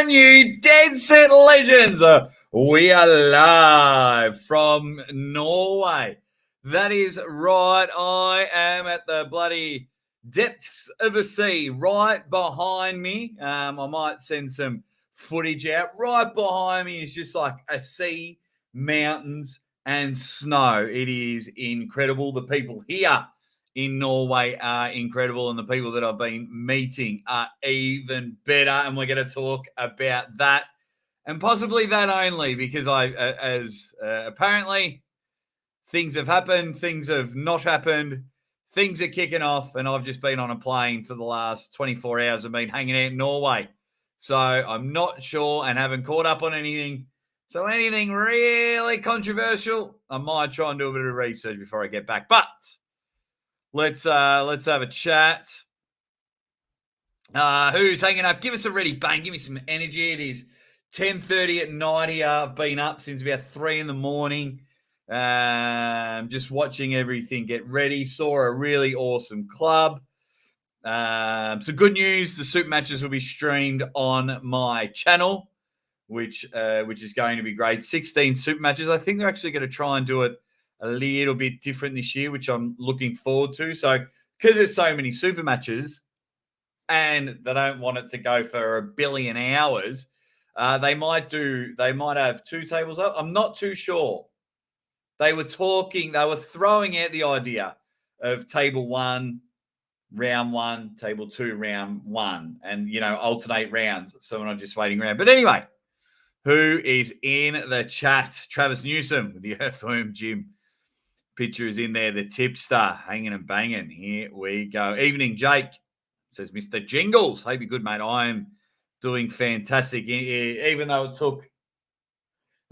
on, you dead set legends. We are live from Norway. That is right. I am at the bloody depths of the sea right behind me. I might send some footage out. Right behind me is just like a sea, mountains, and snow. It is incredible. The people here in Norway are incredible, and the people that I've been meeting are even better. And we're going to talk about that and possibly that only, because apparently things have happened, things have not happened, things are kicking off, and I've just been on a plane for the last 24 hours and been hanging out in Norway. So I'm not sure and haven't caught up on anything. So anything really controversial, I might try and do a bit of research before I get back. But let's have a chat. Who's hanging up? Give us a ready bang. Give me some energy. It is 10:30 at night here. I've been up since about 3 in the morning. Just watching everything get ready. Saw a really awesome club. So good news. The super matches will be streamed on my channel, which is going to be great. 16 super matches. I think they're actually going to try and do it a little bit different this year, which I'm looking forward to. So because there's so many super matches and they don't want it to go for a billion hours, they might have 2 tables up. I'm not too sure. They were throwing out the idea of table 1, round 1, table 2, round 1, and, alternate rounds. So we're not just waiting around. But anyway, who is in the chat? Travis Newsom with the Earthworm Gym picture is in there. The tipster hanging and banging. Here we go. Evening, Jake, says Mr. Jingles. Hope you're good, mate. I am doing fantastic. Even though it took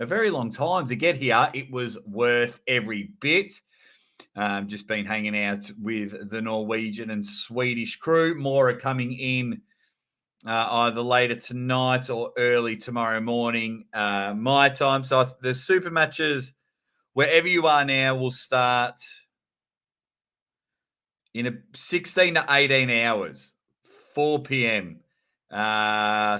a very long time to get here, it was worth every bit. Just been hanging out with the Norwegian and Swedish crew. More are coming in either later tonight or early tomorrow morning, my time. So the super matches, wherever you are now, will start in 16 to 18 hours, 4 p.m.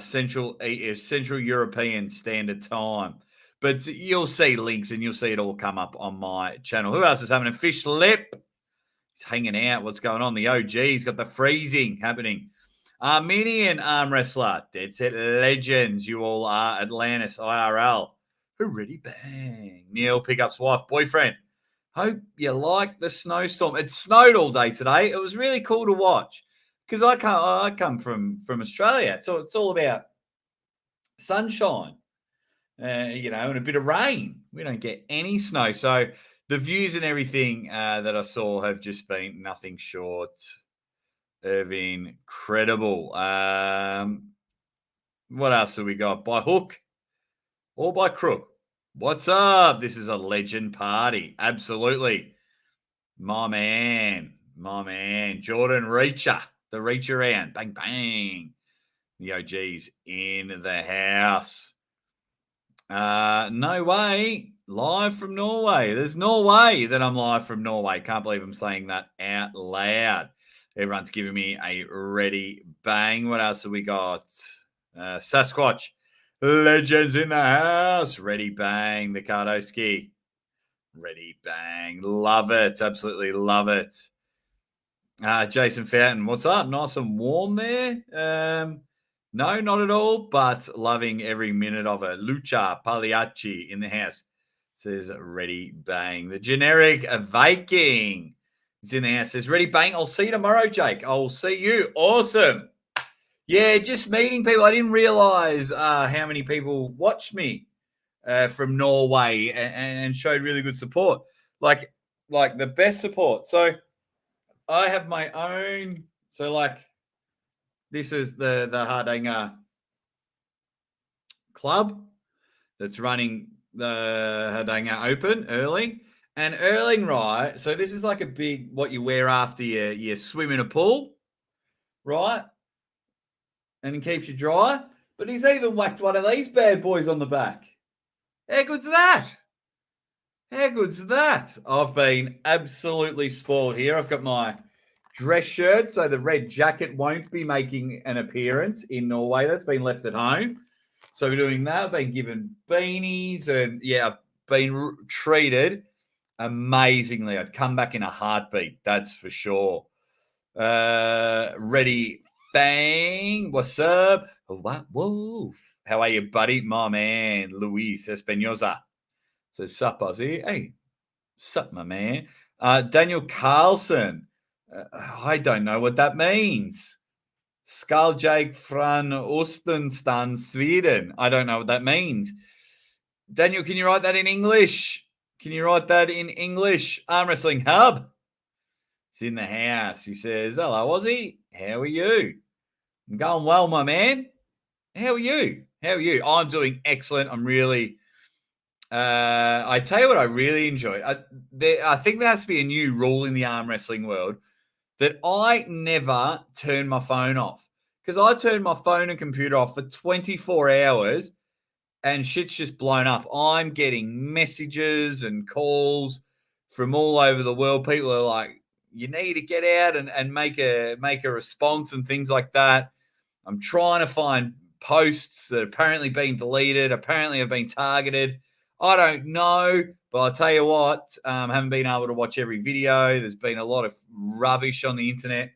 Central European Standard Time. But you'll see links and you'll see it all come up on my channel. Who else is having a fish lip? He's hanging out. What's going on? The OG's got the freezing happening. Armenian arm wrestler, Dead Set Legends. You all are. Atlantis IRL. Who ready? Bang. Neil Pickup's wife, boyfriend. Hope you like the snowstorm. It snowed all day today. It was really cool to watch because I come from Australia. So it's all about sunshine, and a bit of rain. We don't get any snow. So the views and everything that I saw have just been nothing short of incredible. What else have we got? By hook or by crook? What's up? This is a legend party. Absolutely. My man. Jordan Reacher. The reach around. Bang, bang. The OG's in the house. No way. Live from Norway. There's no way that I'm live from Norway. Can't believe I'm saying that out loud. Everyone's giving me a ready bang. What else have we got? Sasquatch. Legends in the house. Ready bang. The Kardowski. Ready bang. Love it. Absolutely love it. Jason Fountain. What's up? Nice and warm there. No, not at all, but loving every minute of it. Lucha Pagliacci in the house says ready bang. The generic Viking is in the house. Says ready bang. I'll see you tomorrow, Jake. I'll see you. Awesome. Yeah, just meeting people. I didn't realize how many people watched me from Norway and showed really good support, like the best support. So I have my own. So this is the Hardanger club that's running the Hardanger Open early. And Erling, right? So this is like a big, what you wear after you swim in a pool, right? And it keeps you dry. But he's even whacked one of these bad boys on the back. How good's that? How good's that? I've been absolutely spoiled here. I've got my dress shirt, so the red jacket won't be making an appearance in Norway. That's been left at home. So we're doing that. I've been given beanies, and yeah, I've been treated amazingly. I'd come back in a heartbeat, that's for sure. Ready, Fang, what's up? What wolf? How are you, buddy? My man, Luis Espinosa. So sup, Aussie. Hey, sup, my man. Daniel Carlson. I don't know what that means. Skaljag från Ostenstan, Sweden. I don't know what that means. Daniel, can you write that in English? Can you write that in English? Arm Wrestling Hub. He's in the house. He says, hello, Aussie. How are you? I'm going well, my man. How are you? How are you? I'm doing excellent. I'm really... I tell you what I really enjoy. I think there has to be a new rule in the arm wrestling world that I never turn my phone off, because I turn my phone and computer off for 24 hours and shit's just blown up. I'm getting messages and calls from all over the world. People are like, you need to get out and make a response and things like that. I'm trying to find posts that apparently been deleted, apparently have been targeted. I don't know, but I'll tell you what, haven't been able to watch every video. There's been a lot of rubbish on the internet,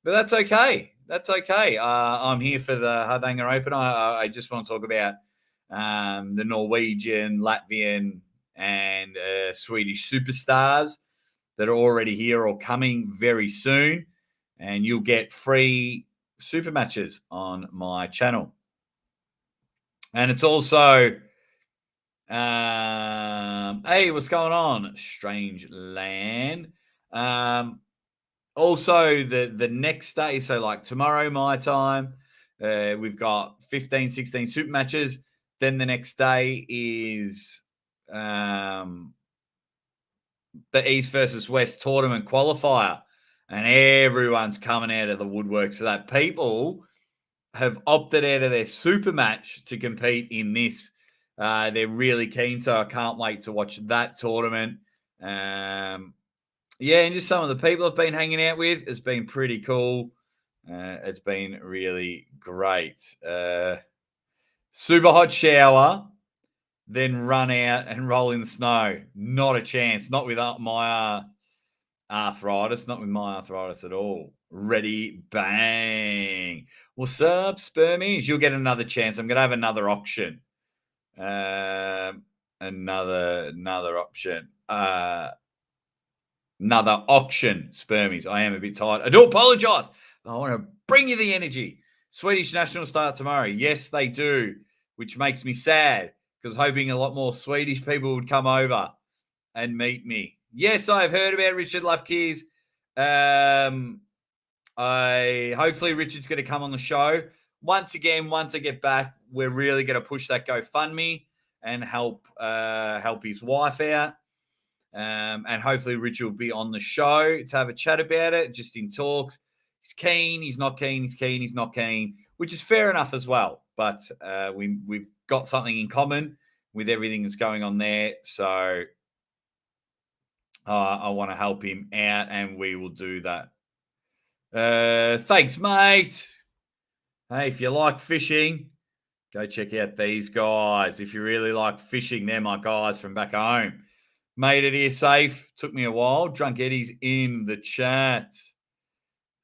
but that's okay. That's okay. I'm here for the Hardanger Open. I just want to talk about the Norwegian, Latvian, and Swedish superstars that are already here or coming very soon. And you'll get free super matches on my channel. And it's also... hey, what's going on? Strange Land. Also, the next day, so like tomorrow, my time, we've got 15, 16 super matches. Then the next day is the East versus West tournament qualifier. And everyone's coming out of the woodwork so that people have opted out of their super match to compete in this. They're really keen, so I can't wait to watch that tournament. Yeah, and just some of the people I've been hanging out with has been pretty cool. It's been really great. Super hot shower, then run out and roll in the snow. Not a chance. Not with my arthritis. Not with my arthritis at all. Ready, bang. What's up, spermies? You'll get another chance. I'm going to have another auction. Another option. Another auction, spermies. I am a bit tired. I do apologize. I want to bring you the energy. Swedish national start tomorrow. Yes, they do, which makes me sad because hoping a lot more Swedish people would come over and meet me. Yes, I've heard about Richard Lufkeys. Hopefully Richard's going to come on the show. Once again, once I get back, we're really going to push that GoFundMe and help his wife out. And hopefully Richard will be on the show to have a chat about it, just in talks. He's keen, he's not keen, he's keen, he's not keen, which is fair enough as well. But we've got something in common with everything that's going on there. So I want to help him out, and we will do that. Thanks, mate. Hey, if you like fishing, go check out these guys. If you really like fishing, they're my guys from back home. Made it here safe. Took me a while. Drunk Eddie's in the chat.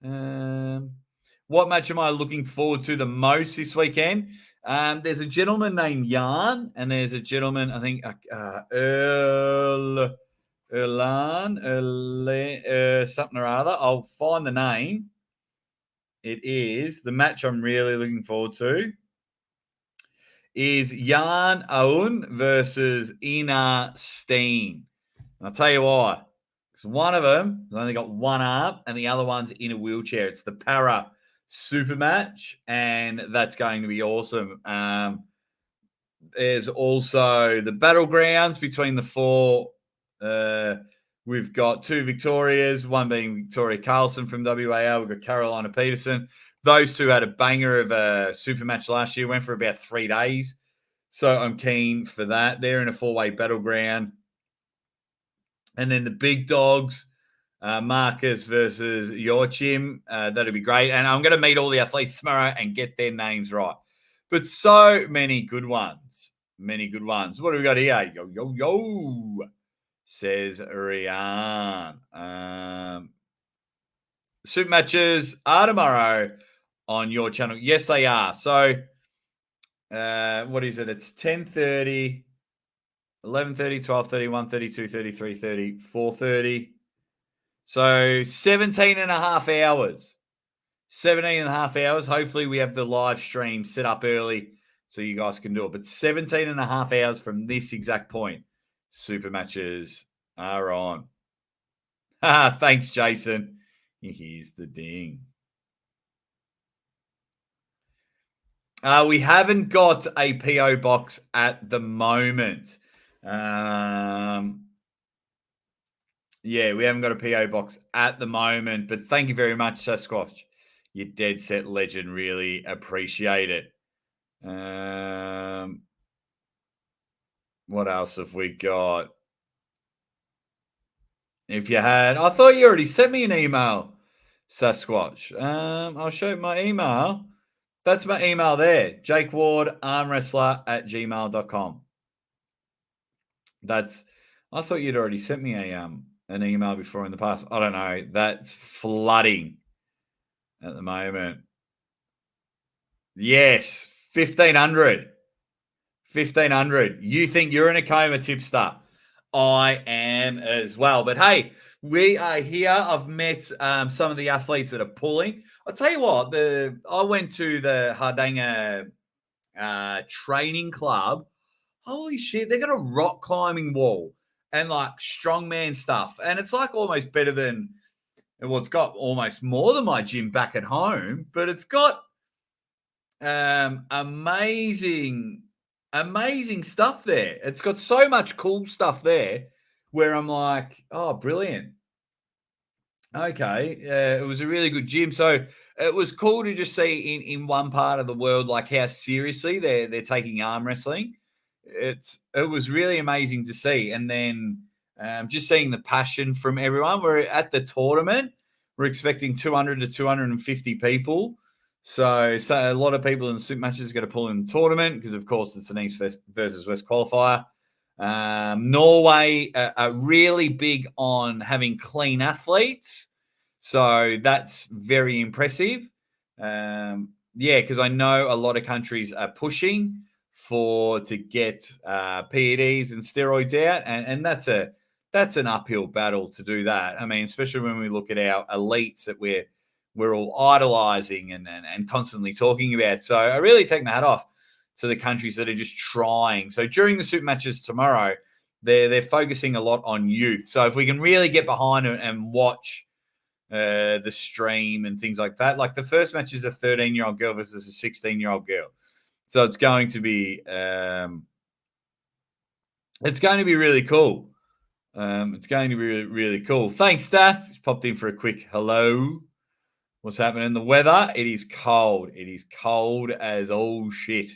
What match am I looking forward to the most this weekend? There's a gentleman named Jan, and there's a gentleman, I think, Erlan, something or other. I'll find the name. It is the match I'm really looking forward to. Is Jan Aoun versus Ina Steen. And I'll tell you why. Because one of them has only got one arm and the other one's in a wheelchair. It's the para super match, and that's going to be awesome. There's also the battlegrounds between the four. We've got two Victorias, one being Victoria Carlson from WAL. We've got Carolina Peterson. Those two had a banger of a super match last year, went for about 3 days. So I'm keen for that. They're in a 4-way battleground. And then the big dogs, Marcus versus Joachim. That'll be great. And I'm going to meet all the athletes tomorrow and get their names right. But so many good ones. Many good ones. What do we got here? Yo, yo, yo, says Rian. Super matches are tomorrow on your channel. Yes, they are. So, what is it? It's 10:30, 11:30, 12:30, 1:30, 2:30, 3:30, 4:30. So 17 and a half hours. 17 and a half hours. Hopefully we have the live stream set up early so you guys can do it. But 17 and a half hours from this exact point, super matches are on. Thanks, Jason. Here's the ding. We haven't got a PO box at the moment. Yeah, we haven't got a PO box at the moment, but thank you very much, Sasquatch. You dead set legend. Really appreciate it. What else have we got? If you had, I thought you already sent me an email, Sasquatch. I'll show you my email. That's my email there, Jake Ward, armwrestler at gmail.com. I thought you'd already sent me an email before in the past. I don't know. That's flooding at the moment. Yes, 1,500. 1,500. You think you're in a coma, tipster? I am as well. But hey, we are here. I've met some of the athletes that are pulling. I'll tell you what, I went to the Hardanger training club. Holy shit, they got a rock climbing wall and like strongman stuff. And it's like almost better than, well, it's got almost more than my gym back at home, but it's got amazing stuff there. It's got so much cool stuff there where I'm like, oh, brilliant. Okay. It was a really good gym. So it was cool to just see in one part of the world, like how seriously they're taking arm wrestling. It was really amazing to see. And then just seeing the passion from everyone. We're at the tournament. We're expecting 200 to 250 people. So a lot of people in the super matches are going to pull in the tournament because, of course, it's an East versus West qualifier. Norway are really big on having clean athletes. So that's very impressive. Because I know a lot of countries are pushing to get PEDs and steroids out, and that's an uphill battle to do that. I mean, especially when we look at our elites that we're all idolizing and constantly talking about. So I really take my hat off to the countries that are just trying. So during the super matches tomorrow, they're focusing a lot on youth. So if we can really get behind it and watch the stream and things like that, like the first match is a 13-year-old girl versus a 16-year-old girl. So it's going to be really cool. It's going to be really, really cool. Thanks, Steph. Just popped in for a quick hello. What's happening? The weather, it is cold. It is cold as all shit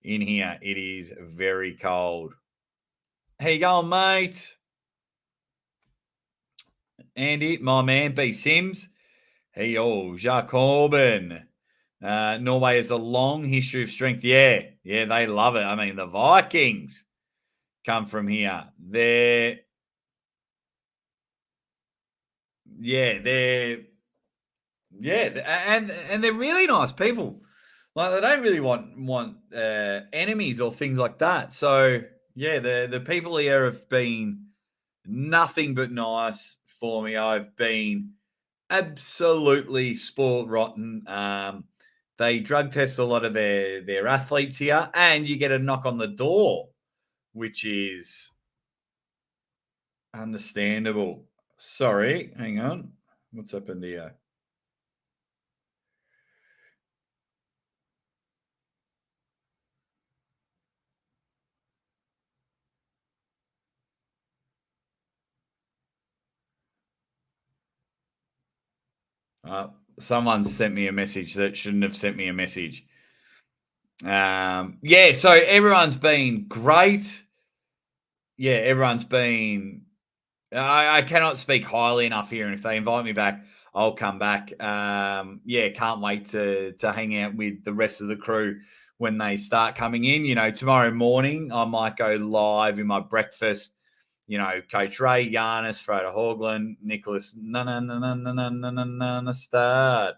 in here. It is very cold. How you going, mate? Andy, my man, B. Sims. Hey, Jacobin. Norway has a long history of strength. Yeah, they love it. I mean, the Vikings come from here. They're really nice people. Like they don't really want enemies or things like that. So yeah, the people here have been nothing but nice for me. I've been absolutely spoiled rotten. They drug test a lot of their athletes here, and you get a knock on the door, which is understandable. Sorry, hang on. What's happened here? Someone sent me a message that shouldn't have sent me a message. So everyone's been great. Yeah, everyone's been. I cannot speak highly enough here, and if they invite me back, I'll come back. Can't wait to hang out with the rest of the crew when they start coming in. Tomorrow morning, I might go live in my breakfast. Coach Ray, Giannis, Frodo Hoagland, Nicholas, start.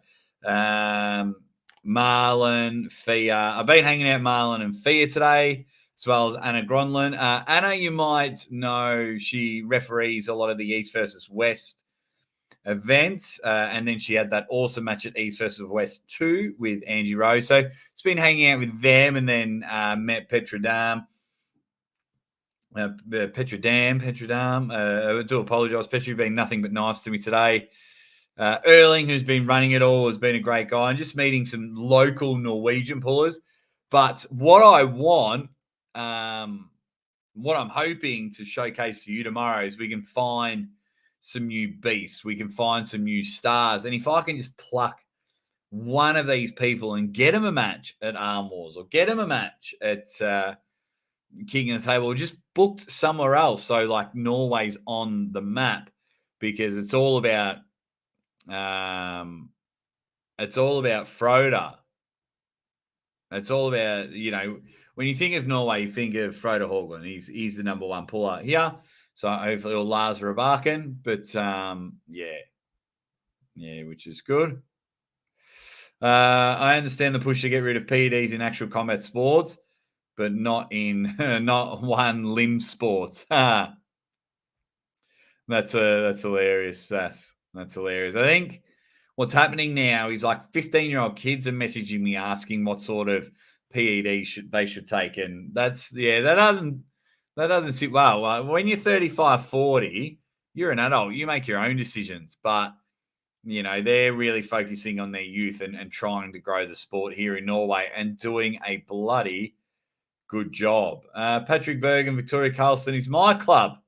Marlon, Fia. I've been hanging out Marlon and Fia today, as well as Anna Gronlund. Anna, you might know, she referees a lot of the East versus West events. And then she had that awesome match at East versus West 2 with Angie Rose. So it's been hanging out with them, and then met Petra Dam. Petra Dam. I do apologise. Petra being nothing but nice to me today. Erling, who's been running it all, has been a great guy, and just meeting some local Norwegian pullers. But what I want, what I'm hoping to showcase to you tomorrow is we can find some new beasts. We can find some new stars. And if I can just pluck one of these people and get them a match at Arm Wars, or get them a match at King of the Table, or just booked somewhere else, so like Norway's on the map, because it's all about Froda. It's all about, when you think of Norway, you think of Froda Hoagland. He's the number one puller here. So hopefully, or Lars Rabakin. But which is good. I understand the push to get rid of PEDs in actual combat sports, but not in not one limb sports. That's hilarious. That's hilarious. I think what's happening now is like 15-year-old kids are messaging me asking what sort of PED they should take, and that doesn't sit well. When you're 35, 40, you're an adult. You make your own decisions, but they're really focusing on their youth and trying to grow the sport here in Norway, and doing a bloody good job. Patrick Berg and Victoria Carlson is my club.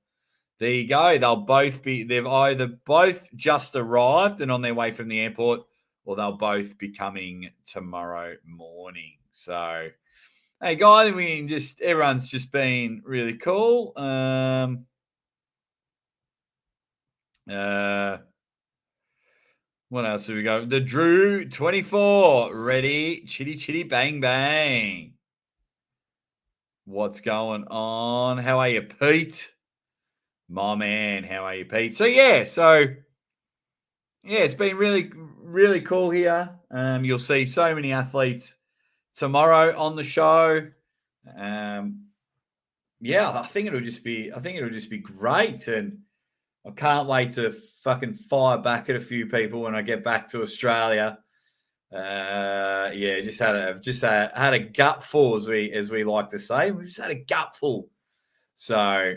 There you go. They've either both just arrived and on their way from the airport, or they'll both be coming tomorrow morning. So, hey guys, everyone's just been really cool. What else have we got? The Drew 24, ready, chitty chitty bang bang. What's going on? How are you, Pete? My man, how are you, Pete? So it's been really, really cool here. You'll see so many athletes tomorrow on the show. I think it'll just be great, and I can't wait to fucking fire back at a few people when I get back to Australia. Just had a gutful, as we like to say. We just had a gutful. So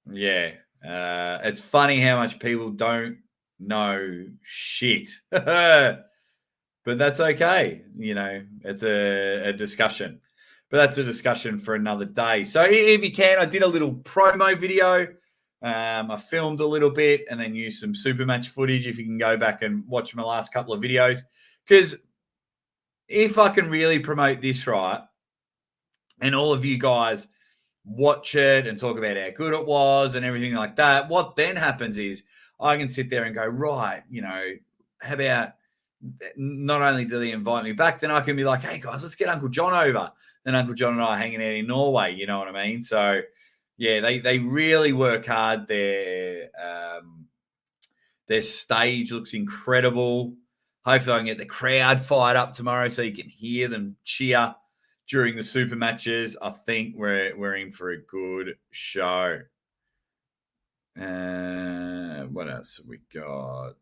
it's funny how much people don't know shit, but that's okay. It's a discussion, but that's a discussion for another day. So if you can, I did a little promo video. I filmed a little bit and then used some super match footage. If you can go back and watch my last couple of videos, because if I can really promote this right, and all of you guys watch it and talk about how good it was and everything like that, what then happens is I can sit there and go, right, how about not only do they invite me back, then I can be like, hey guys, let's get Uncle John over. Then Uncle John and I are hanging out in Norway, you know what I mean? So they really work hard. Their stage looks incredible. Hopefully I can get the crowd fired up tomorrow so you can hear them cheer during the super matches. I think we're in for a good show. What else have we got?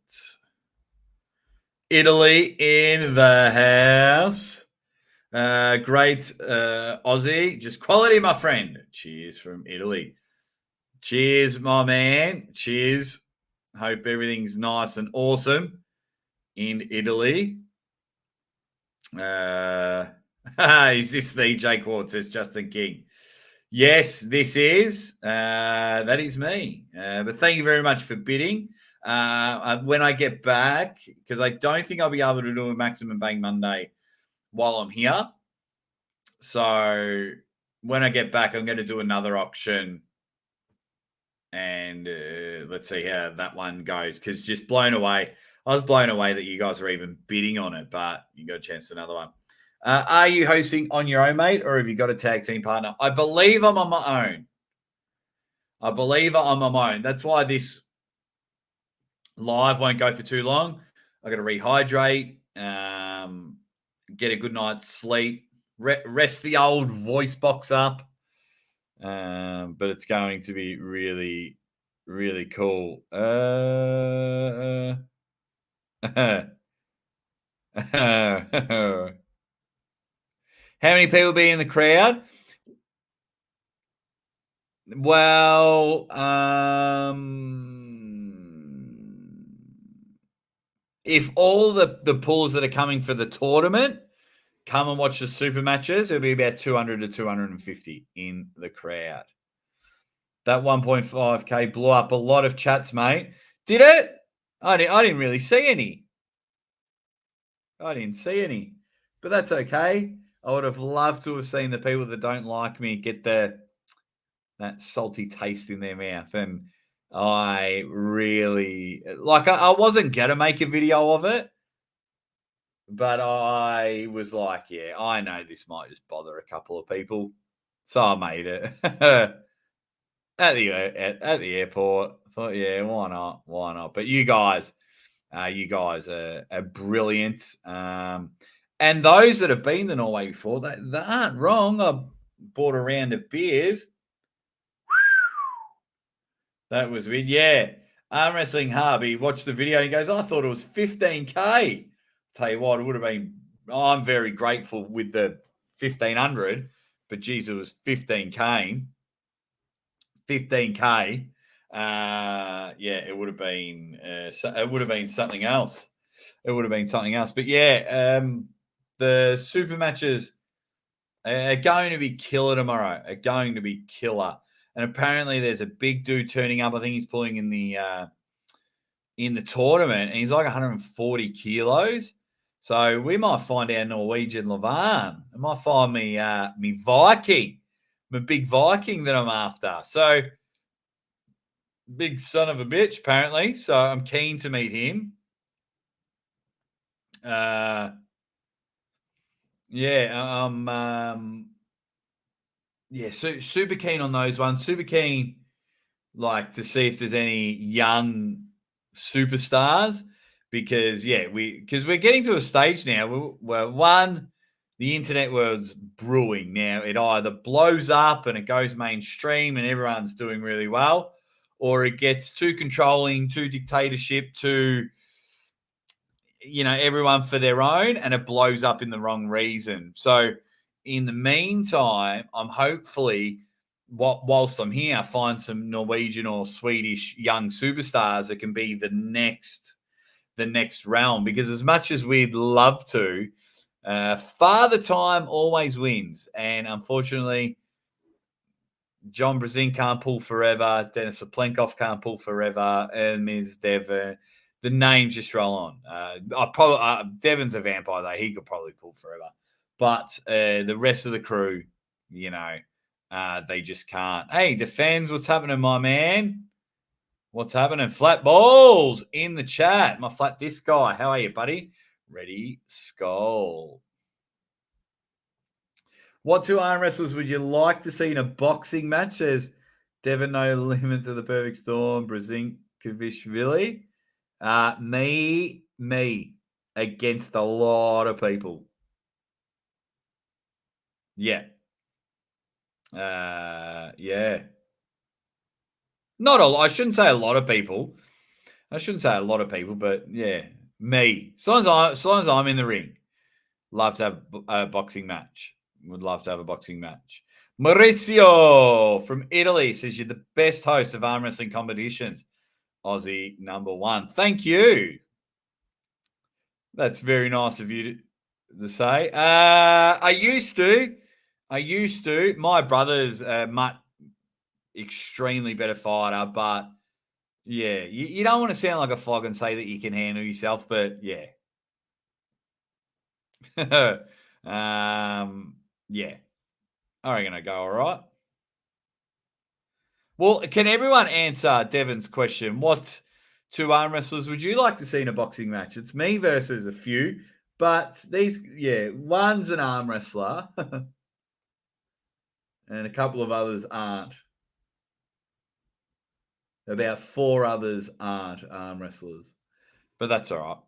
Italy in the house. Great Aussie. Just quality, my friend. Cheers from Italy. Cheers, my man. Cheers. Hope everything's nice and awesome in Italy. Is this the Jake Ward, says Justin King? Yes, this is. That is me. But thank you very much for bidding. When I get back, because I don't think I'll be able to do a Maximum Bang Monday while I'm here. So when I get back, I'm going to do another auction. And let's see how that one goes. Because just blown away. I was blown away that you guys were even bidding on it, but you got a chance to another one. Are you hosting on your own, mate, or have you got a tag team partner? I believe I'm on my own. That's why this live won't go for too long. I got to rehydrate, get a good night's sleep, rest the old voice box up. But it's going to be really, really cool. How many people be in the crowd? Well, if all the pools that are coming for the tournament come and watch the super matches, it'll be about 200 to 250 in the crowd. That 1.5K blew up a lot of chats, mate. Did it? I didn't really see any. But that's okay. I would have loved to have seen the people that don't like me get that salty taste in their mouth. And I really, I wasn't going to make a video of it, but I was like, yeah, I know this might just bother a couple of people. So I made it at the airport. I thought, yeah, why not? But you guys are brilliant. And those that have been to Norway before, they aren't wrong. I bought a round of beers. That was weird. Yeah. Arm Wrestling Hub, he watched the video. He goes, I thought it was 15K. Tell you what, it would have been. I'm very grateful with the 1500, but geez, it was 15K. 15K. Yeah, it would have been. It would have been something else. But yeah, the super matches are going to be killer tomorrow. And apparently, there's a big dude turning up. I think he's pulling in the tournament, and he's like 140 kilos. So we might find our Norwegian Levan. I might find me Viking, my big Viking that I'm after. So big son of a bitch, apparently. So I'm keen to meet him. So super keen on those ones. Super keen, to see if there's any young superstars, because we're getting to a stage now where the internet world's brewing now. It either blows up and it goes mainstream and everyone's doing really well, or it gets too controlling, too dictatorship, too everyone for their own, and it blows up in the wrong reason. So in the meantime, I'm hopefully, whilst I'm here, find some Norwegian or Swedish young superstars that can be the next realm. Because as much as we'd love to, Father Time always wins. And unfortunately, John Brazin can't pull forever. Dennis Saplenkov can't pull forever. And Ms. Devon. The names just roll on. Devon's a vampire, though. He could probably pull forever. But the rest of the crew, they just can't. Hey, Defends, what's happening, my man? What's happening? Flat balls in the chat. My flat disc guy. How are you, buddy? Ready, skull. What two arm wrestlers would you like to see in a boxing match? Says Devon, no limit to the perfect storm. Brzezinkivishvili. Me against a lot of people. Yeah. Yeah. Not a lot. I shouldn't say a lot of people. But yeah, me. As long as I'm in the ring, love to have a boxing match. Would love to have a boxing match. Maurizio from Italy says you're the best host of arm wrestling competitions. Aussie #1. Thank you. That's very nice of you to say. I used to. My brother's extremely better fighter, but yeah, you don't want to sound like a flog and say that you can handle yourself, but yeah. Yeah. I reckon I go all right. Well, can everyone answer Devon's question? What two arm wrestlers would you like to see in a boxing match? It's me versus a few. But these, one's an arm wrestler, and a couple of others aren't. About 4 others aren't arm wrestlers, but that's all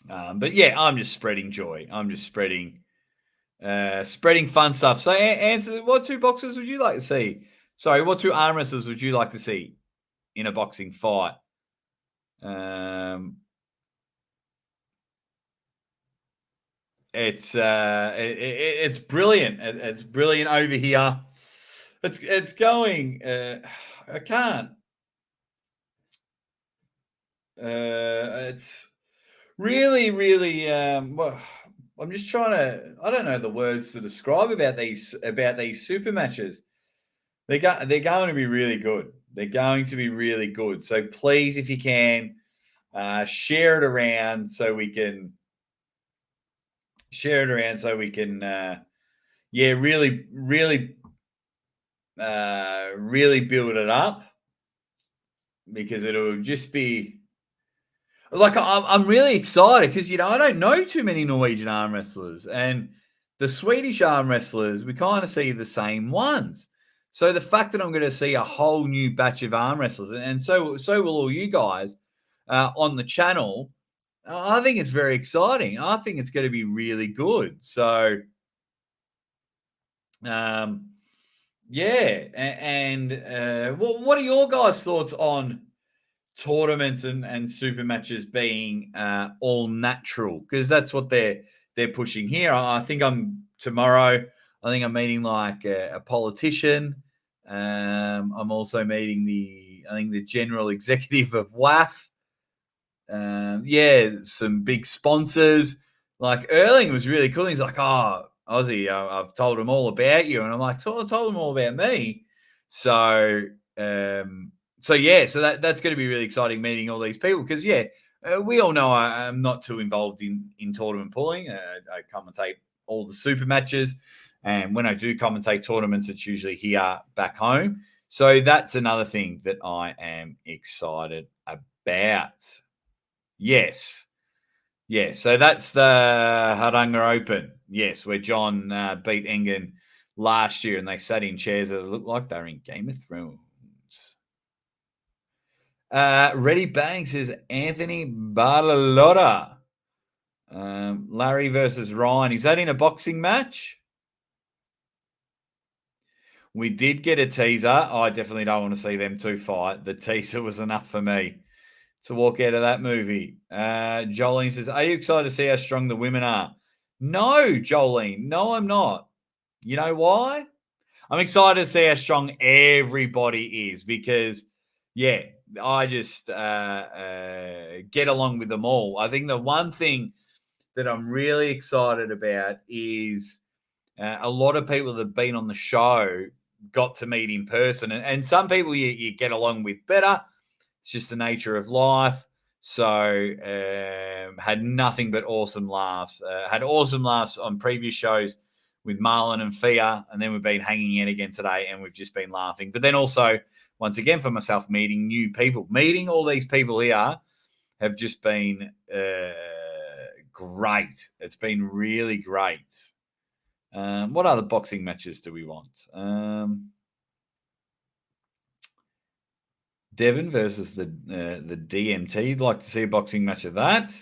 right. But yeah, I'm just spreading joy. I'm just spreading fun stuff. So, answer: what 2 boxers would you like to see? Sorry, what 2 arm wrestlers would you like to see in a boxing fight? It's brilliant. It's brilliant over here. It's going. I can't. It's really, really. Well, I'm just trying to. I don't know the words to describe about these super matches. They're going to be really good. They're going to be really good. So please, if you can, share it around so we can really, really, really build it up, because it'll just be like, I'm really excited because I don't know too many Norwegian arm wrestlers, and the Swedish arm wrestlers we kind of see the same ones. So the fact that I'm going to see a whole new batch of arm wrestlers, and so will all you guys on the channel, I think it's very exciting. I think it's going to be really good. So, yeah, and what are your guys' thoughts on tournaments and super matches being all natural? Because that's what they're pushing here. I think tomorrow. I think I'm meeting like a politician. I'm also meeting the general executive of WAF. Some big sponsors. Like Erling was really cool. He's like, "Oh, Aussie, I've told him all about you," and I'm like, "So I told him all about me." So, that's going to be really exciting meeting all these people, because we all know I'm not too involved in tournament pulling. I commentate all the super matches, and when I do commentate tournaments, it's usually here back home. So that's another thing that I am excited about. Yes. Yes. So that's the Hardanger Open. Yes, where John beat Engen last year, and they sat in chairs that looked like they were in Game of Thrones. Ready Bang says Anthony Barlotta. Larry versus Ryan. Is that in a boxing match? We did get a teaser. I definitely don't want to see them two fight. The teaser was enough for me to walk out of that movie. Jolene says, are you excited to see how strong the women are? No, Jolene. No, I'm not. You know why? I'm excited to see how strong everybody is, because, I just get along with them all. I think the one thing that I'm really excited about is a lot of people that have been on the show got to meet in person. And some people you get along with better. It's just the nature of life. So had nothing but awesome laughs. Had awesome laughs on previous shows with Marlon and Fia, and then we've been hanging in again today, and we've just been laughing. But then also, once again, for myself, meeting new people. Meeting all these people here have just been great. It's been really great. What other boxing matches do we want? Devon versus the DMT. You'd like to see a boxing match of that.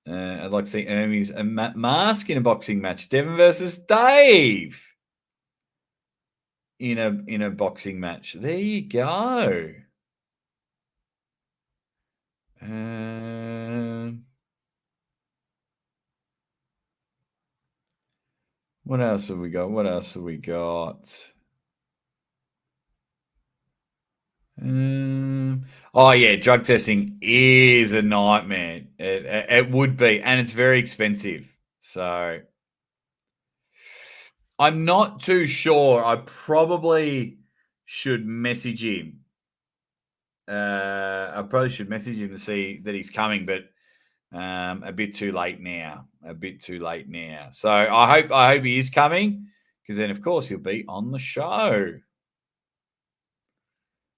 I'd like to see Hermes and Matt Mask in a boxing match. Devon versus Dave in a boxing match. There you go. What else have we got? Drug testing is a nightmare. It would be, and it's very expensive. So I'm not too sure. I probably should message him. I probably should message him to see that he's coming, but a bit too late now. So I hope he is coming, because then of course he'll be on the show.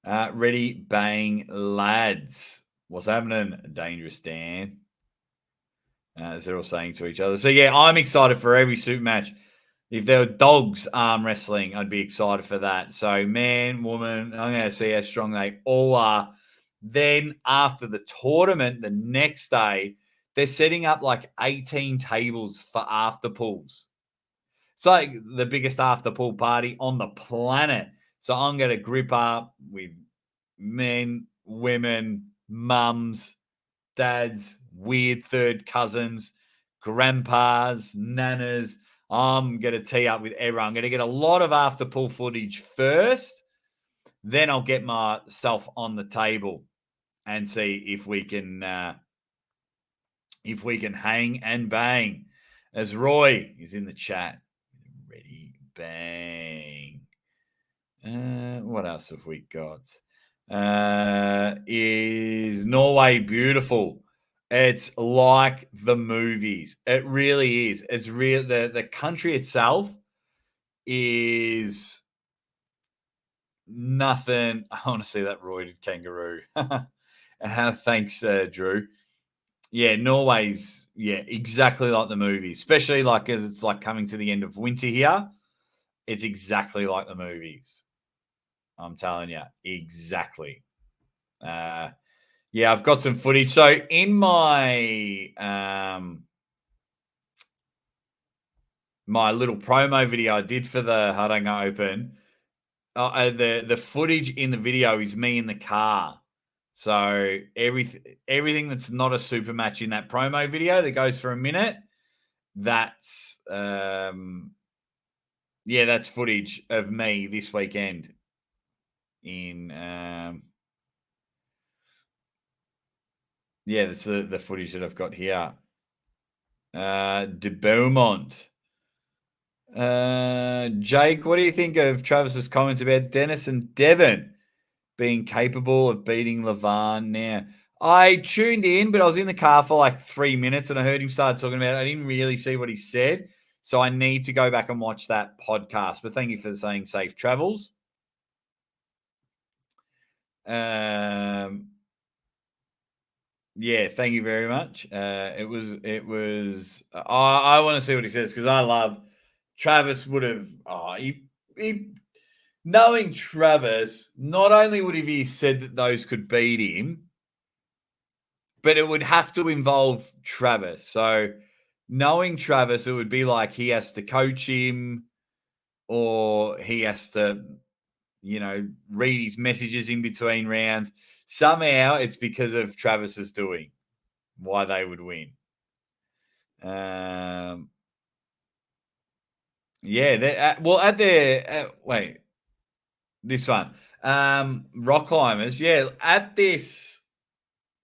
Ready, bang, lads. What's happening, Dangerous Dan? as they're all saying to each other. So, yeah, I'm excited for every super match. If there were dogs arm wrestling, I'd be excited for that. So, man, woman, I'm going to see how strong they all are. Then after the tournament, the next day, they're setting up like 18 tables for after pools. It's like the biggest after pool party on the planet. So I'm going to grip up with men, women, mums, dads, weird third cousins, grandpas, nanas. I'm going to tee up with everyone. I'm going to get a lot of after pool footage first. Then I'll get myself on the table and see if we can hang and bang. As Roy is in the chat. Ready, bang. What else have we got? Is Norway beautiful? It's like the movies. It really is. It's real. The country itself is nothing. I want to see that roided kangaroo. Thanks, Drew. Yeah, Norway's exactly like the movie, especially like as it's like coming to the end of winter here. It's exactly like the movies. I'm telling you, exactly. Yeah, I've got some footage. So in my my little promo video I did for the Hardanger Open, the footage in the video is me in the car. So everything that's not a super match in that promo video that goes for a minute, that's that's footage of me this weekend in that's the footage that I've got here. De Beaumont. Jake, what do you think of Travis's comments about Dennis and Devon being capable of beating Levan now? I tuned in, but I was in the car for like 3 minutes and I heard him start talking about it. I didn't really see what he said. So I need to go back and watch that podcast. But thank you for saying safe travels. Yeah, thank you very much. It was. I want to see what he says because I love. Travis would have. Knowing Travis, not only would he said that those could beat him, but it would have to involve Travis. So knowing Travis, it would be like he has to coach him, or he has to, read his messages in between rounds. Somehow, it's because of Travis's doing why they would win. This one. Rock climbers, at this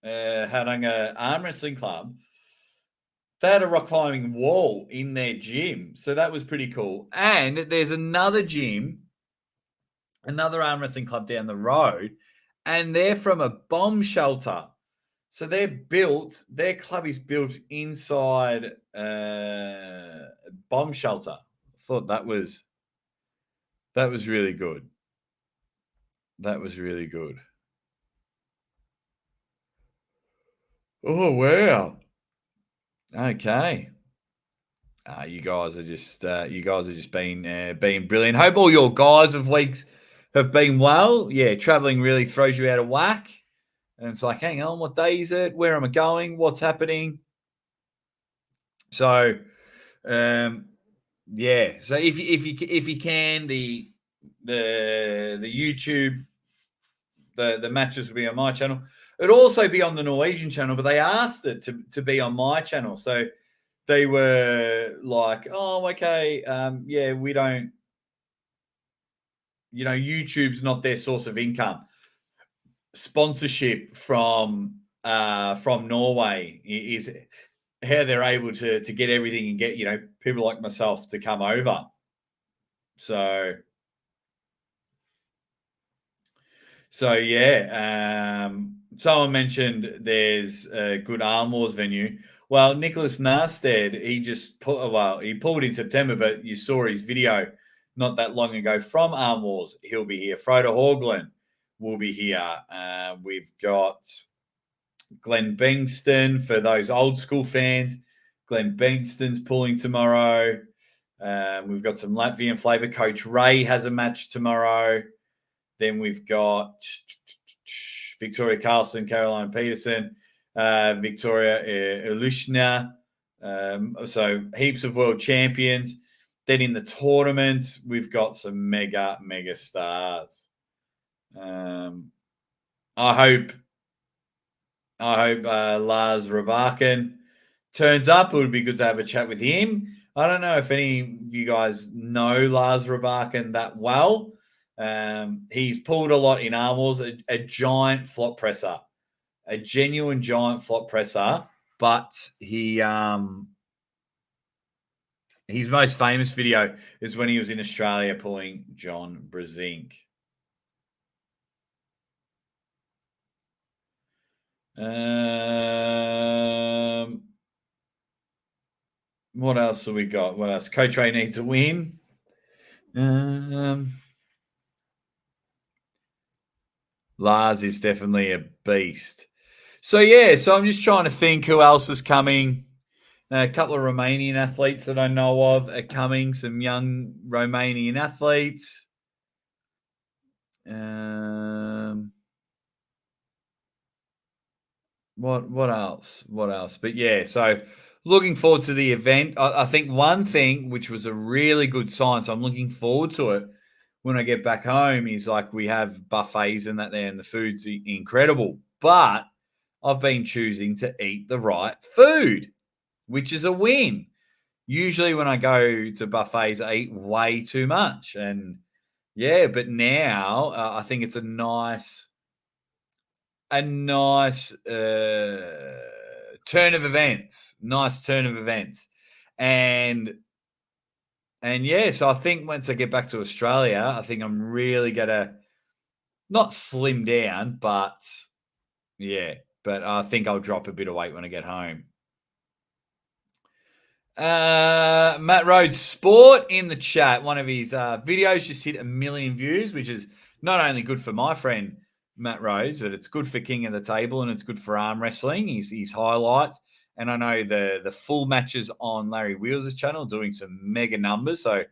Hardanger arm wrestling club, they had a rock climbing wall in their gym. So that was pretty cool. And there's another gym, another arm wrestling club down the road, and they're from a bomb shelter. So their club is built inside a bomb shelter. I thought that was really good. That was really good. Oh, wow. Okay. You guys are just being brilliant. Hope all your guys of weeks have been well. Yeah, traveling really throws you out of whack. And it's like, hang on, what day is it? Where am I going? What's happening? So, So if you can, the YouTube, the matches will be on my channel. It'd also be on the Norwegian channel, but they asked it to be on my channel. So they were like, oh, okay, we don't, YouTube's not their source of income. Sponsorship from Norway is how they're able to get everything and get, people like myself to come over. So yeah, someone mentioned there's a good Arm Wars venue. Well, Nicholas Narstead, he pulled in September, but you saw his video not that long ago from Arm Wars. He'll be here. Frodo Horglen will be here. We've got Glenn Bengston for those old school fans. Glenn Bengston's pulling tomorrow. We've got some Latvian flavor. Coach Ray has a match tomorrow. Then we've got Victoria Carlson, Caroline Peterson, Victoria Ilushna. So heaps of world champions. Then in the tournament, we've got some mega stars. I hope Lars Rabakin turns up. It would be good to have a chat with him. I don't know if any of you guys know Lars Rabakin that well. He's pulled a lot in arm wars, a giant flop presser, a genuine giant flop presser. But his most famous video is when he was in Australia pulling John Brezink. What else have we got? What else? Coach Ray needs a win. Lars is definitely a beast. So I'm just trying to think who else is coming. A couple of Romanian athletes that I know of are coming. Some young Romanian athletes. What else? What else? But so looking forward to the event. I think one thing which was a really good sign, so I'm looking forward to it when I get back home, is like we have buffets and that there, and the food's incredible. But I've been choosing to eat the right food, which is a win. Usually when I go to buffets, I eat way too much. And but now I think it's a nice turn of events. Nice turn of events. And so I think once I get back to Australia, I think I'm really gonna not slim down, but I think I'll drop a bit of weight when I get home. Matt Rhodes Sport in the chat. One of his videos just hit 1 million views, which is not only good for my friend Matt Rhodes, but it's good for King of the Table and it's good for arm wrestling. His highlights. And I know the full matches on Larry Wheels' channel doing some mega numbers. So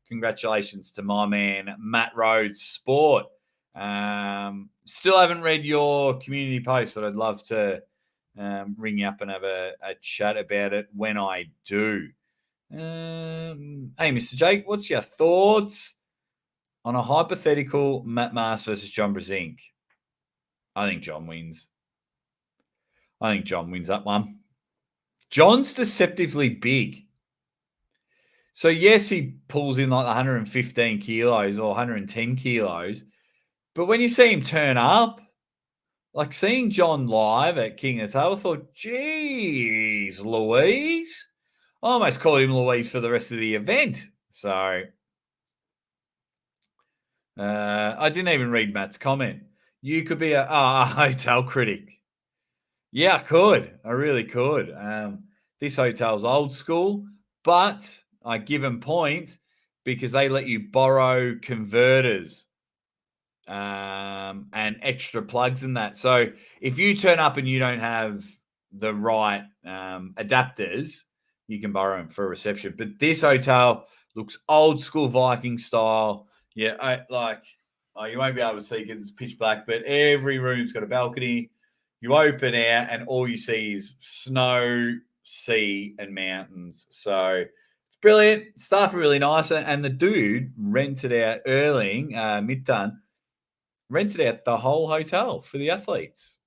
congratulations to my man, Matt Rhodes Sport. Still haven't read your community post, but I'd love to ring you up and have a chat about it when I do. Hey, Mr. Jake, what's your thoughts on a hypothetical Matt Mars versus John Brezink? I think John wins. I think John wins that one. John's deceptively big. So, yes, he pulls in like 115 kilos or 110 kilos. But when you see him turn up, like seeing John live at King of the Table, I thought, geez, Louise. I almost called him Louise for the rest of the event. So I didn't even read Matt's comment. You could be a hotel critic. Yeah, I could. I really could. This hotel's old school, but I give them points because they let you borrow converters and extra plugs and that. So if you turn up and you don't have the right adapters, you can borrow them for a reception. But this hotel looks old school Viking style. Yeah, you won't be able to see because it's pitch black, but every room's got a balcony. You open out and all you see is snow, sea, and mountains. So it's brilliant. Staff are really nice. And the dude rented out Erling Midtun, rented out the whole hotel for the athletes.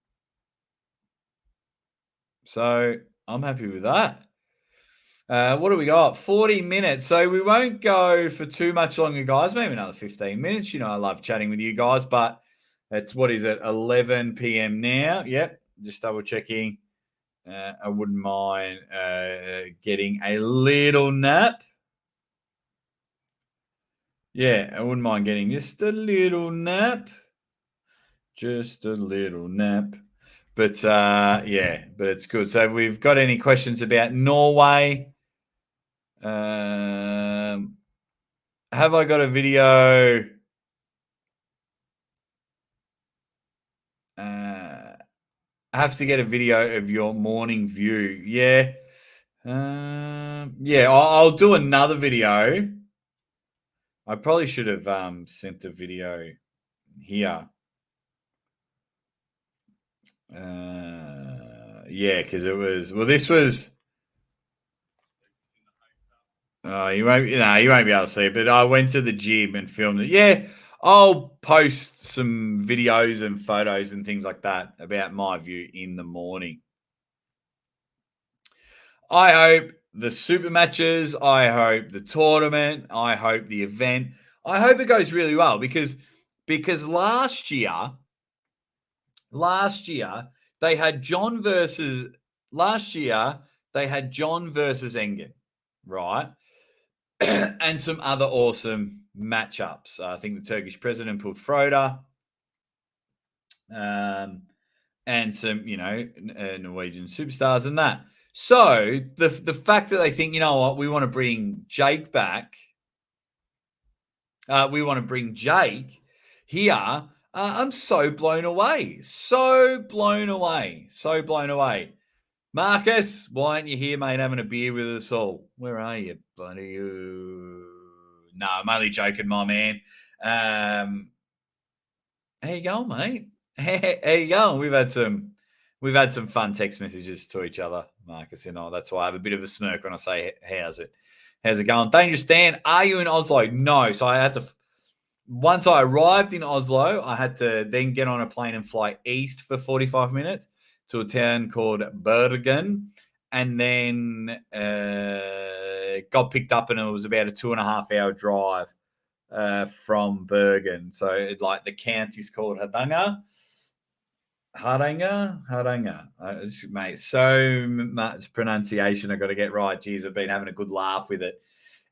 So I'm happy with that. What do we got? 40 minutes. So we won't go for too much longer, guys. Maybe another 15 minutes. You know, I love chatting with you guys, but it's, 11 p.m. now. Yep. Just double checking. I wouldn't mind getting a little nap. Yeah, I wouldn't mind getting just a little nap. Just a little nap. But but it's good. So if we've got any questions about Norway, have I got a video? I have to get a video of your morning view. Yeah. Yeah, I'll do another video. I probably should have sent a video here. Yeah, because it was this was. You won't be able to see it, but I went to the gym and filmed it. Yeah, I'll post some videos and photos and things like that about my view in the morning. I hope the super matches, I hope the tournament, I hope the event, I hope it goes really well because last year they had John versus Engen, right? And some other awesome matchups. I think the Turkish president pulled Froda, and some, Norwegian superstars and that. So the fact that they think, you know what, we want to bring Jake back, we want to bring Jake here. I'm so blown away. So blown away. So blown away. Marcus, why aren't you here, mate, having a beer with us all? Where are you, buddy? No, I'm only joking, my man. How you going, mate? How you going? We've had some fun text messages to each other, Marcus and I. That's why I have a bit of a smirk when I say, how's it going? Dangerous Dan, are you in Oslo? No. So I had to, once I arrived in Oslo, I had to then get on a plane and fly east for 45 minutes to a town called Bergen, and then got picked up, and it was about a 2.5 hour drive from Bergen. So the county's called Hardanger. Mate, so much pronunciation I got to get right. Geez, I've been having a good laugh with it.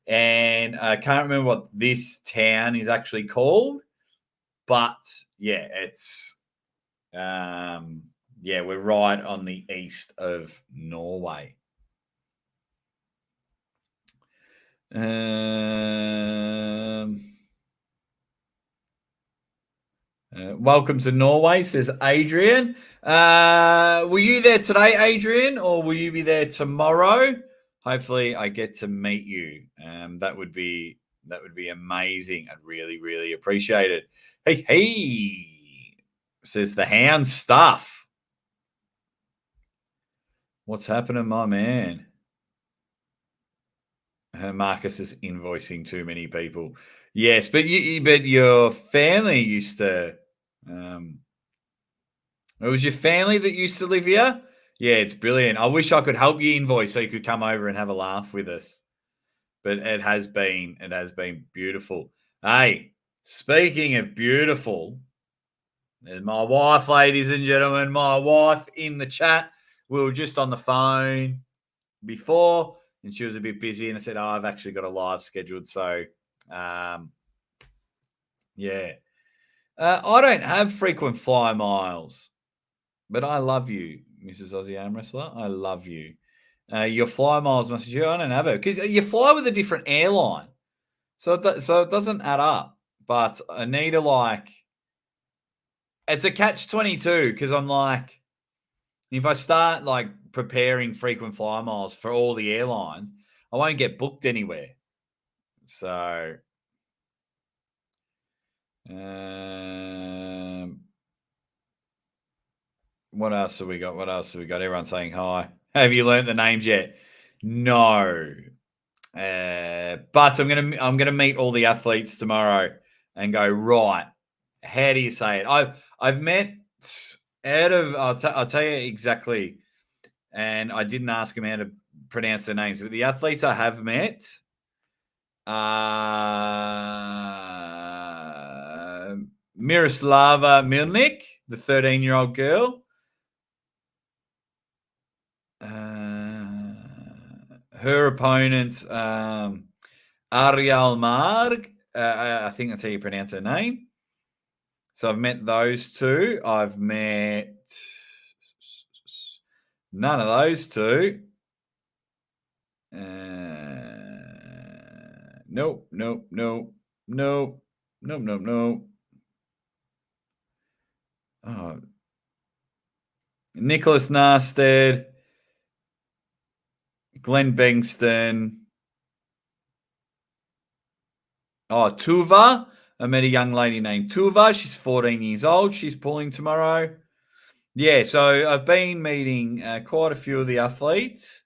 And I can't remember what this town is actually called, but yeah, it's we're right on the east of Norway. Welcome to Norway, says Adrian. Were you there today, Adrian, or will you be there tomorrow? Hopefully, I get to meet you. That would be amazing. I'd really, really appreciate it. Hey, says the hound stuff. What's happening, my man? Marcus is invoicing too many people. Yes, but your family used to. It was your family that used to live here. Yeah, it's brilliant. I wish I could help you invoice so you could come over and have a laugh with us. But it has been beautiful. Hey, speaking of beautiful, there's my wife, ladies and gentlemen. My wife in the chat. We were just on the phone before, and she was a bit busy, and I said, I've actually got a live scheduled. So, yeah. I don't have frequent flyer miles, but I love you, Mrs. Aussie Armwrestler. I love you. Your fly miles must be, I don't have it because you fly with a different airline. So it doesn't add up. But I need to it's a catch-22 because I'm like, if I start preparing frequent flyer miles for all the airlines, I won't get booked anywhere. So, what else have we got? Everyone's saying hi. Have you learned the names yet? No. But I'm gonna meet all the athletes tomorrow and go, right, how do you say it? I've met I'll tell you exactly, and I didn't ask him how to pronounce their names, but the athletes I have met Miroslava Milnik, the 13-year-old girl. Her opponent, Ariel Marg. I think that's how you pronounce her name. So I've met those two. I've met none of those two. Nope. Oh, Nicholas Narsted, Glenn Bengston. Oh, Tuva. I met a young lady named Tuva. She's 14 years old. She's pulling tomorrow. Yeah, so I've been meeting quite a few of the athletes.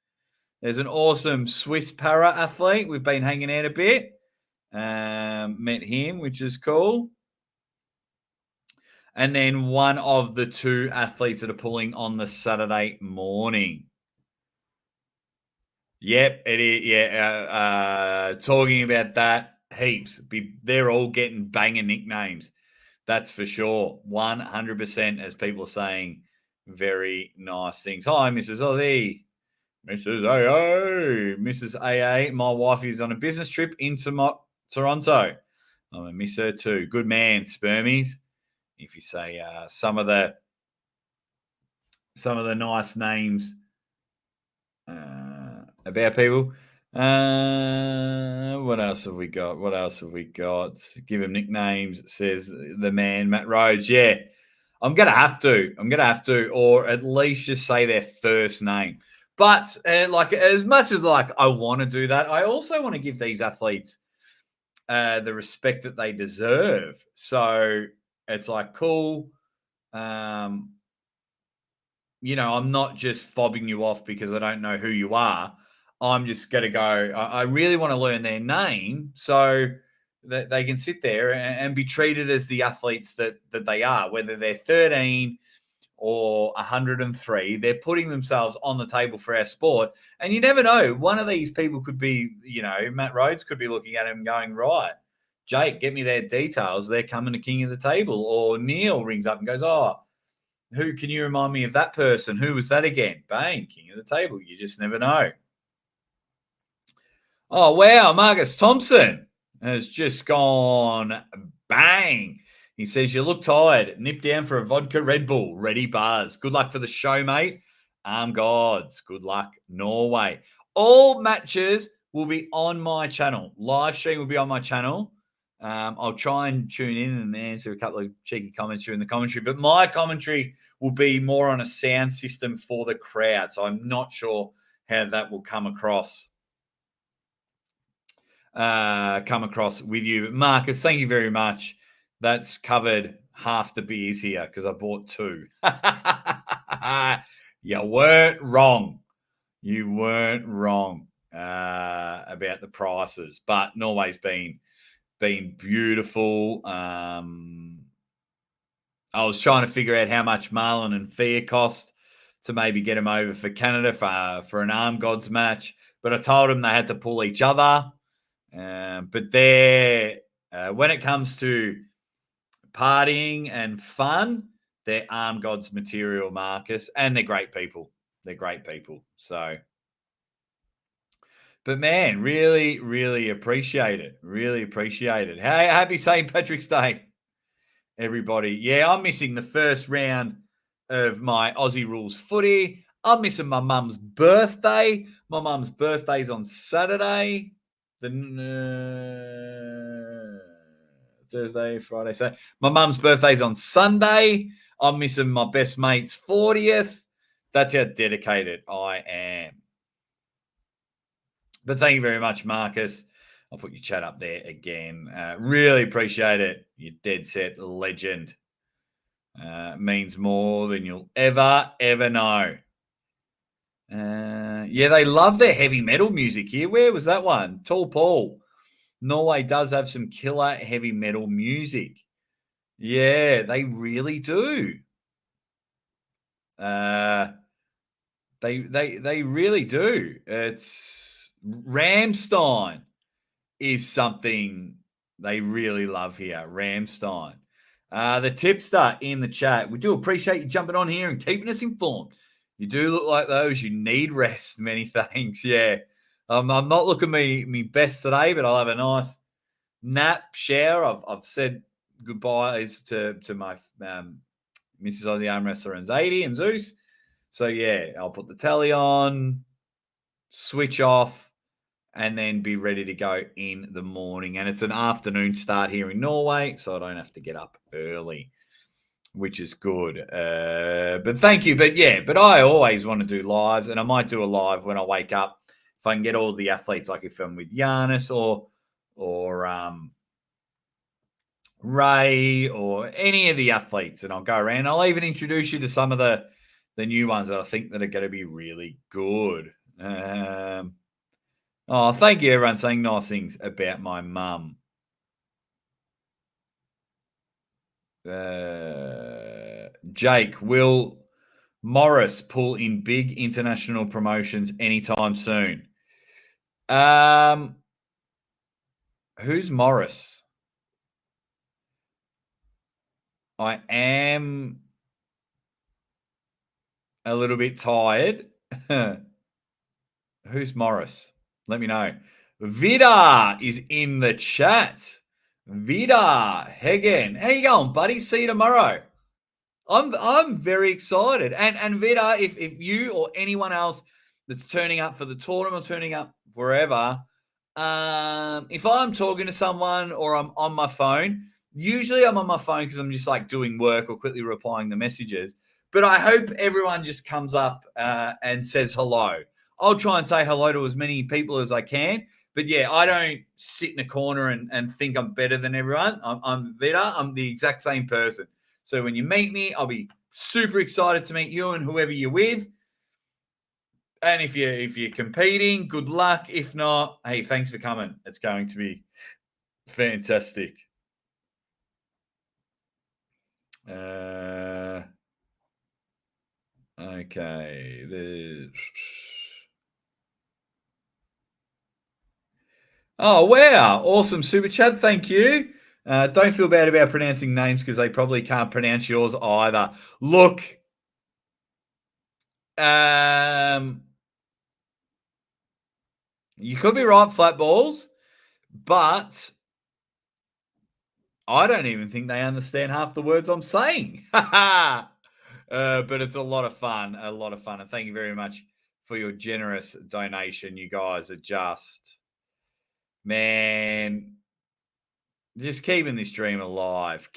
There's an awesome Swiss para athlete. We've been hanging out a bit. Met him, which is cool. And then one of the two athletes that are pulling on the Saturday morning. Yep, it is. Yeah, talking about that, heaps. They're all getting banger nicknames. That's for sure. 100%, as people are saying, very nice things. Hi, Mrs. Aussie. Mrs. AA. Mrs. AA. My wife is on a business trip into Toronto. I'm going to miss her too. Good man, Spermies. If you say some of the nice names about people. What else have we got? Give him nicknames, says the man, Matt Rhodes. Yeah, I'm going to have to, or at least just say their first name. But like, as much as like I want to do that, I also want to give these athletes the respect that they deserve. So it's like, cool. You know, I'm not just fobbing you off because I don't know who you are. I'm just going to go, I really want to learn their name so that they can sit there and be treated as the athletes that they are, whether they're 13 or 103. They're putting themselves on the table for our sport. And you never know. One of these people could be, you know, Matt Rhodes could be looking at him going, right, Jake, get me their details. They're coming to King of the Table. Or Neil rings up and goes, oh, who can you remind me of that person? Who was that again? Bang, King of the Table. You just never know. Oh, wow. Marcus Thompson has just gone bang. He says, you look tired. Nip down for a vodka Red Bull. Ready buzz. Good luck for the show, mate. Arm gods. Good luck, Norway. All matches will be on my channel. Live stream will be on my channel. I'll try and tune in and answer a couple of cheeky comments during the commentary, but my commentary will be more on a sound system for the crowd. So I'm not sure how that will come across with you. But Marcus, thank you very much. That's covered half the beers here because I bought two. You weren't wrong. You weren't wrong about the prices, but Norway's been beautiful. I was trying to figure out how much Marlon and Fia cost to maybe get them over for Canada for an Arm Gods match, but I told them they had to pull each other. But they're when it comes to partying and fun, they're Arm Gods material, Marcus, and they're great people. They're great people. So, but man, really, really appreciate it. Really appreciate it. Hey, happy St. Patrick's Day, everybody. Yeah, I'm missing the first round of my Aussie Rules footy. I'm missing my mum's birthday. My mum's birthday's on Saturday. Thursday, Friday, Saturday. My mum's birthday's on Sunday. I'm missing my best mate's 40th. That's how dedicated I am. But thank you very much, Marcus. I'll put your chat up there again. Really appreciate it. You're dead set legend. Means more than you'll ever know. Yeah, they love their heavy metal music here. Where was that one? Tall Paul. Norway does have some killer heavy metal music. Yeah, they really do. They really do. It's Rammstein is something they really love here. Rammstein. The tipster in the chat. We do appreciate you jumping on here and keeping us informed. You do look like those. You need rest. Many thanks. Yeah. I'm not looking me best today, but I'll have a nice nap, shower. I've said goodbyes to my Mrs. Aussie Armwrestler and Zadie and Zeus. So, yeah, I'll put the telly on, switch off, and then be ready to go in the morning. And it's an afternoon start here in Norway, so I don't have to get up early, which is good. But thank you. But, yeah, I always want to do lives, and I might do a live when I wake up if I can get all the athletes, like if I'm with Giannis or Ray or any of the athletes, and I'll go around. I'll even introduce you to some of the new ones that I think that are going to be really good. Oh, thank you, everyone, saying nice things about my mum. Jake, will Morris pull in big international promotions anytime soon? Who's Morris? I am a little bit tired. Who's Morris? Let me know. Vida is in the chat. Vida Hagen. How you going, buddy? See you tomorrow. I'm very excited. And Vida, if you or anyone else that's turning up for the tournament or turning up wherever, if I'm talking to someone or I'm on my phone, usually I'm on my phone because I'm just like doing work or quickly replying the messages. But I hope everyone just comes up and says hello. I'll try and say hello to as many people as I can. But yeah, I don't sit in a corner and think I'm better than everyone. I'm Vida. I'm the exact same person. So when you meet me, I'll be super excited to meet you and whoever you're with. And if you're competing, good luck. If not, hey, thanks for coming. It's going to be fantastic. Okay. Oh, wow. Awesome super chat. Thank you. Don't feel bad about pronouncing names because they probably can't pronounce yours either. Look, you could be right, flat balls, but I don't even think they understand half the words I'm saying. But it's a lot of fun. And thank you very much for your generous donation. You guys are just, man, just keeping this dream alive.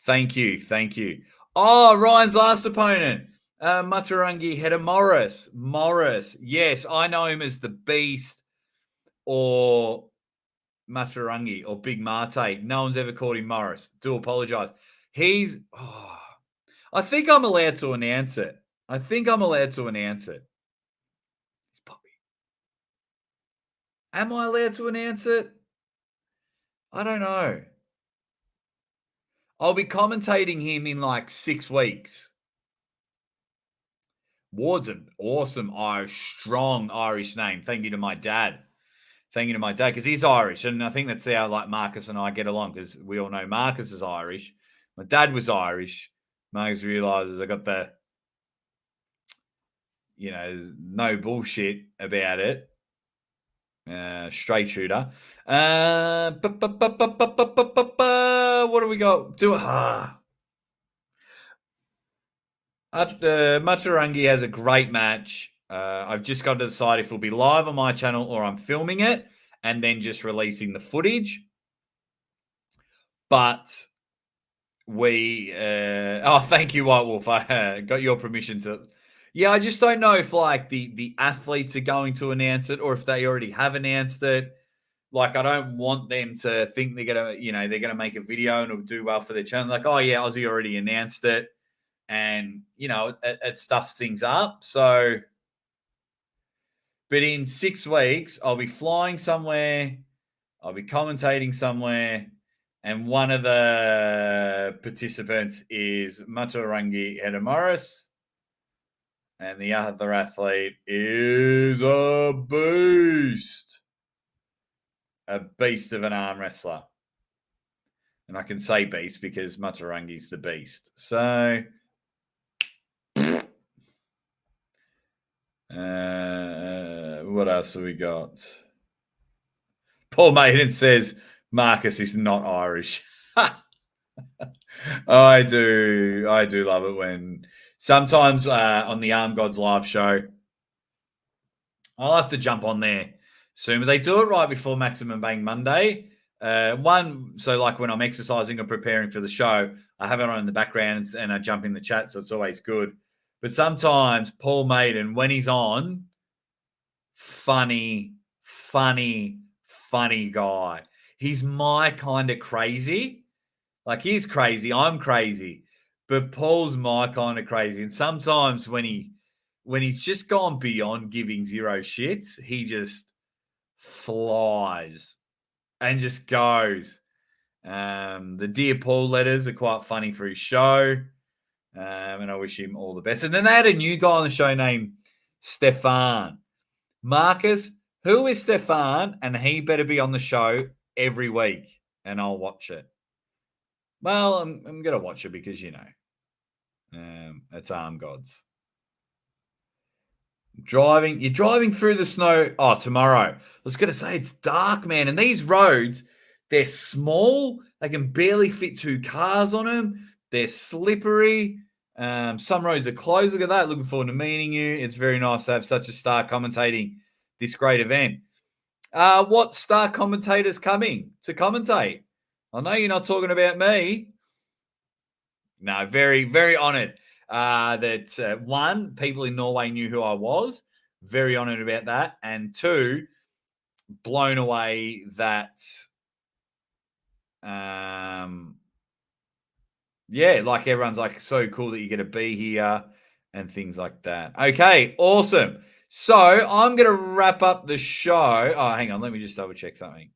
Thank you. Oh, Ryan's last opponent, Matarangi Hedda Morris. Yes, I know him as the Beast or Matarangi or Big Mate. No one's ever called him Morris. Do apologize. I think I'm allowed to announce it. Am I allowed to announce it? I don't know. I'll be commentating him in like 6 weeks. Ward's an awesome strong Irish name. Thank you to my dad. Because he's Irish, and I think that's how like Marcus and I get along, because we all know Marcus is Irish. My dad was Irish. Marcus realizes I got the, there's no bullshit about it. Straight shooter. What do we got? Matarangi has a great match. I've just got to decide if it'll be live on my channel or I'm filming it and then just releasing the footage. But thank you, White Wolf. I got your permission to. Yeah, I just don't know if like the athletes are going to announce it or if they already have announced it. Like, I don't want them to think they're gonna make a video and it'll do well for their channel. Like, oh yeah, Aussie already announced it, and it stuffs things up. So, but in 6 weeks, I'll be flying somewhere, I'll be commentating somewhere, and one of the participants is Matarangi Hedda Morris, and the other athlete is a beast of an arm wrestler. And I can say beast because Matarangi's the beast. So, what else have we got? Paul Maiden says Marcus is not Irish. I do love it when sometimes on the Arm Gods live show, I'll have to jump on there soon, but they do it right before Maximum Bang Monday. So like when I'm exercising or preparing for the show, I have it on in the background and I jump in the chat, so it's always good. But sometimes Paul Maiden, when he's on, funny guy. He's my kind of crazy. Like, he's crazy, I'm crazy, but Paul's my kind of crazy. And sometimes when he's just gone beyond giving zero shits, he just flies and just goes. The Dear Paul letters are quite funny for his show. And I wish him all the best. And then they had a new guy on the show named Stefan. Marcus, who is Stefan? And he better be on the show every week, and I'll watch it. Well, I'm going to watch it because, it's Arm Gods. You're driving through the snow. Oh, tomorrow. I was going to say, it's dark, man. And these roads, they're small. They can barely fit 2 cars on them. They're slippery. Some roads are closed. Look at that. Looking forward to meeting you. It's very nice to have such a star commentating this great event. What star commentator's coming to commentate? I know you're not talking about me. No, very, very honoured that, one, people in Norway knew who I was. Very honoured about that. And 2, blown away that, like everyone's like, so cool that you get to be here and things like that. Okay, awesome. So I'm going to wrap up the show. Oh, hang on. Let me just double check something.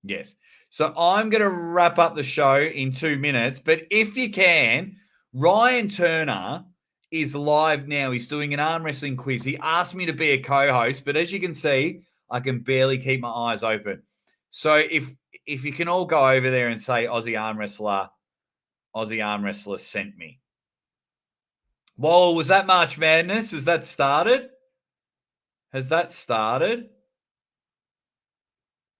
Yes. So I'm going to wrap up the show in 2 minutes. But if you can, Ryan Turner is live now. He's doing an arm wrestling quiz. He asked me to be a co-host, but as you can see, I can barely keep my eyes open. So if you can all go over there and say Aussie Arm Wrestler sent me. Whoa, was that March Madness? Has that started?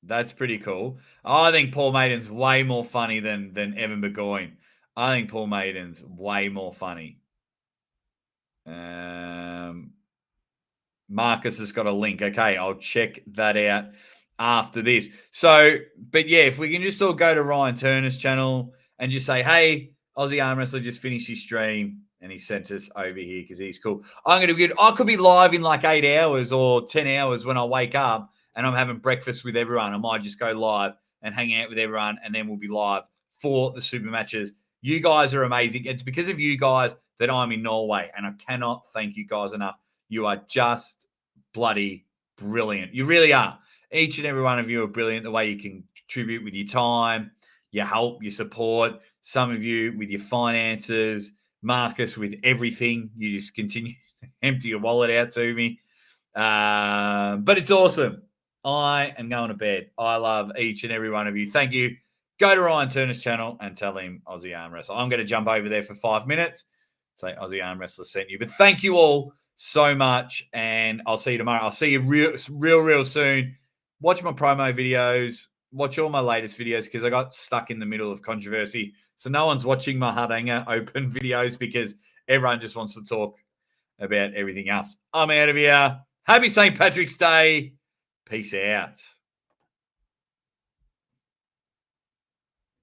That's pretty cool. I think Paul Maiden's way more funny than Evan Burgoyne. I think Paul Maiden's way more funny. Marcus has got a link. Okay, I'll check that out after this. So, but yeah, if we can just all go to Ryan Turner's channel and just say, hey, Aussie Arm Wrestler just finished his stream and he sent us over here because he's cool. I'm going to be good. I could be live in like 8 hours or 10 hours when I wake up and I'm having breakfast with everyone. I might just go live and hang out with everyone, and then we'll be live for the super matches. You guys are amazing. It's because of you guys that I'm in Norway, and I cannot thank you guys enough. You are just bloody brilliant. You really are. Each and every one of you are brilliant. The way you can contribute with your time, your help, your support, some of you with your finances, Marcus with everything. You just continue to empty your wallet out to me. But it's awesome. I am going to bed. I love each and every one of you. Thank you. Go to Ryan Turner's channel and tell him Aussie Arm Wrestler. I'm going to jump over there for 5 minutes. Say Aussie Arm Wrestler sent you. But thank you all so much, and I'll see you tomorrow. I'll see you real soon. Watch my promo videos. Watch all my latest videos because I got stuck in the middle of controversy. So no one's watching my Hardanger open videos because everyone just wants to talk about everything else. I'm out of here. Happy St. Patrick's Day. Peace out.